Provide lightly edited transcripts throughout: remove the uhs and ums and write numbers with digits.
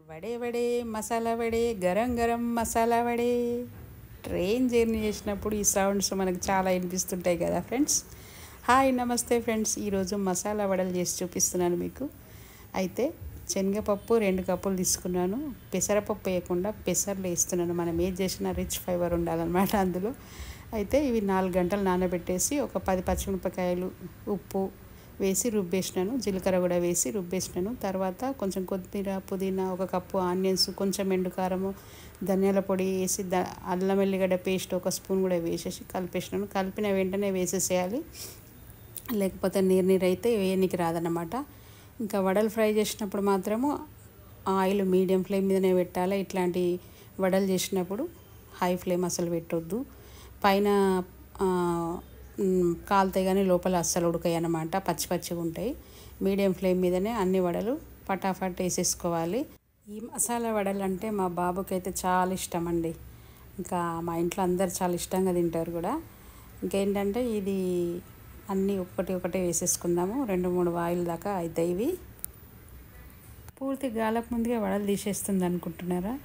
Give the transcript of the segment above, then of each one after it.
వడే వడే masala వడే garam garam masala వడే. Train journey చేసినప్పుడు ఈ sounds మనకు చాలా వినిపిస్తుంటాయి కదా ఫ్రెండ్స్. హాయ్ నమస్తే ఫ్రెండ్స్, ఈరోజు మసాలా వడలు చేసి చూపిస్తున్నాను మీకు. అయితే శనగపప్పు 2 కప్పులు తీసుకున్నాను. పెసరపప్పు వేయకుండా పెసర్లు వేస్తున్నాను. మనం ఏది చేసినా రిచ్ ఫైబర్ ఉండాలన్నమాట అందులో. అయితే ఇవి 4 గంటలు నానబెట్టేసి ఒక 10 పచ్చిమిరపకాయలు, ఉప్పు వేసి రుబ్బేసినాను. జీలకర్ర కూడా వేసి రుబ్బేసినాను. తర్వాత కొంచెం కొత్తిమీర, పుదీనా, 1 కప్పు ఆనియన్స్, కొంచెం ఎండుకారము, ధనియాల పొడి వేసి అల్లం వెల్లిగడ్డ పేస్ట్ 1 స్పూన్ కూడా వేసేసి కలిపేసినాను. కలిపిన వెంటనే వేసేసేయాలి, లేకపోతే నీరు అయితే వేయనికి రాదన్నమాట. ఇంకా వడలు ఫ్రై చేసినప్పుడు మాత్రము ఆయిల్ మీడియం ఫ్లేమ్ మీదనే పెట్టాలి. ఇట్లాంటి వడలు చేసినప్పుడు హై ఫ్లేమ్ అసలు పెట్టొద్దు. పైన కాలుతాయి కానీ లోపల అస్సలు ఉడకాయి అన్నమాట, పచ్చి పచ్చిగా ఉంటాయి. మీడియం ఫ్లేమ్ మీదనే అన్ని వడలు పటాఫట్ వేసేసుకోవాలి. ఈ మసాలా వడలు అంటే మా బాబుకి అయితే చాలా ఇష్టం అండి. ఇంకా మా ఇంట్లో అందరు చాలా ఇష్టంగా తింటారు కూడా. ఇంకేంటంటే ఇది అన్నీ ఒకటి వేసేసుకుందాము. 2-3 వాయిల్ దాకా అవుతాయి. ఇవి పూర్తి గాలకు ముందుగా వడలు తీసేస్తుంది అనుకుంటున్నారా?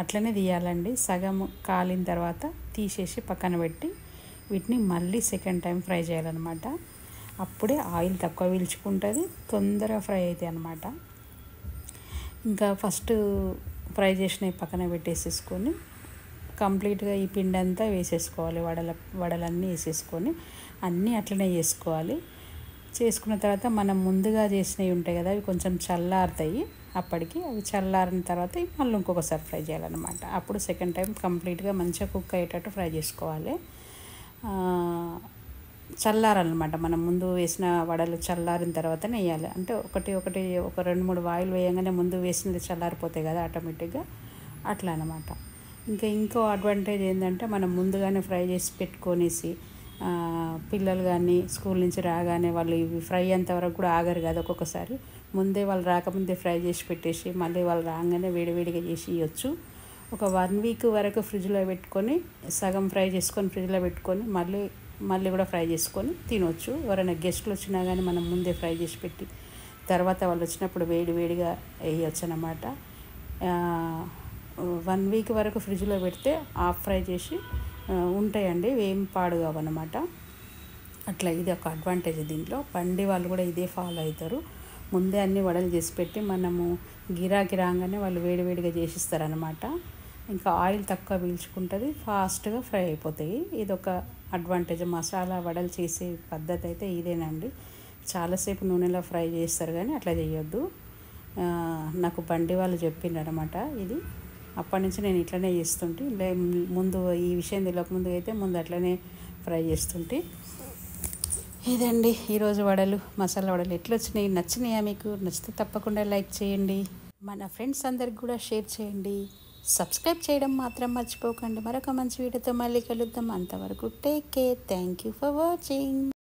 అట్లనే తీయాలండి. సగం కాలిన తర్వాత తీసేసి పక్కన పెట్టి వీటిని మళ్ళీ సెకండ్ టైం ఫ్రై చేయాలన్నమాట. అప్పుడే ఆయిల్ తక్కువ పీల్చుకుంటుంది, తొందరగా ఫ్రై అవుతాయి అన్నమాట. ఇంకా ఫస్ట్ ఫ్రై చేసినవి పక్కన పెట్టేసేసుకొని కంప్లీట్గా ఈ పిండి అంతా వేసేసుకోవాలి. వడలన్నీ వేసేసుకొని అన్నీ అట్లనే చేసుకోవాలి. చేసుకున్న తర్వాత మనం ముందుగా చేసినవి ఉంటాయి కదా, అవి కొంచెం చల్లారుతాయి. అప్పటికి అవి చల్లారిన తర్వాత మళ్ళీ ఇంకొకసారి ఫ్రై చేయాలన్నమాట. అప్పుడు సెకండ్ టైం కంప్లీట్గా మంచిగా కుక్ అయ్యేటట్టు ఫ్రై చేసుకోవాలి. చల్లారనమాట. మనం ముందు వేసిన వడలు చల్లారిన తర్వాతనే వేయాలి. అంటే ఒక 2-3 వాయిల్ వేయగానే ముందు వేసినది చల్లారిపోతాయి కదా ఆటోమేటిక్గా, అట్లా అనమాట. ఇంకో అడ్వాంటేజ్ ఏంటంటే మనం ముందుగానే ఫ్రై చేసి పెట్టుకొనేసి పిల్లలు కానీ స్కూల్ నుంచి రాగానే వాళ్ళు ఇవి ఫ్రై అంతవరకు కూడా ఆగరు కదా. ఒక్కొక్కసారి ముందే వాళ్ళు రాకముందే ఫ్రై చేసి పెట్టేసి మళ్ళీ వాళ్ళు రాగానే వేడివేడిగా చేసి ఇవ్వచ్చు. ఒక 1 వీక్ వరకు ఫ్రిడ్జ్లో పెట్టుకొని సగం ఫ్రై చేసుకొని ఫ్రిడ్జ్లో పెట్టుకొని మళ్ళీ కూడా ఫ్రై చేసుకొని తినవచ్చు. ఎవరైనా గెస్ట్లు వచ్చినా కానీ మనం ముందే ఫ్రై చేసి పెట్టి తర్వాత వాళ్ళు వచ్చినప్పుడు వేడిగా వేయచ్చు అన్నమాట. 1 వీక్ వరకు ఫ్రిడ్జ్లో పెడితే హాఫ్ ఫ్రై చేసి ఉంటాయండి, ఏం పాడు కావన్నమాట. అట్లా ఇది ఒక అడ్వాంటేజ్ దీంట్లో. బండి వాళ్ళు కూడా ఇదే ఫాలో అవుతారు. ముందే అన్ని వడలు చేసి పెట్టి మనము గిరాకీ రాగానే వాళ్ళు వేడిగా చేసిస్తారనమాట. ఇంకా ఆయిల్ తక్కువ పీల్చుకుంటుంది, ఫాస్ట్గా ఫ్రై అయిపోతాయి. ఇది ఒక అడ్వాంటేజ్. మసాలా వడలు చేసే పద్ధతి అయితే ఇదేనండి. చాలాసేపు నూనెలో ఫ్రై చేస్తారు కానీ అట్లా చేయొద్దు. నాకు బండి వాళ్ళు చెప్పిండ్రనమాట ఇది. అప్పటి నుంచి నేను ఇట్లనే చేస్తుంటే, ముందు ఈ విషయం తెలియకముందు అయితే ముందు అట్లనే ఫ్రై చేస్తుంటే. ఇదండి ఈరోజు వడలు, మసాలా వడలు. ఎట్లా వచ్చినాయి? నచ్చినాయా మీకు? నచ్చితే తప్పకుండా లైక్ చేయండి, మన ఫ్రెండ్స్ అందరికి కూడా షేర్ చేయండి. సబ్స్క్రైబ్ చేయడం మాత్రం మర్చిపోకండి. మరొక మంచి వీడియోతో మళ్ళీ కలుద్దాం. అంతవరకు take care. Thank you for watching.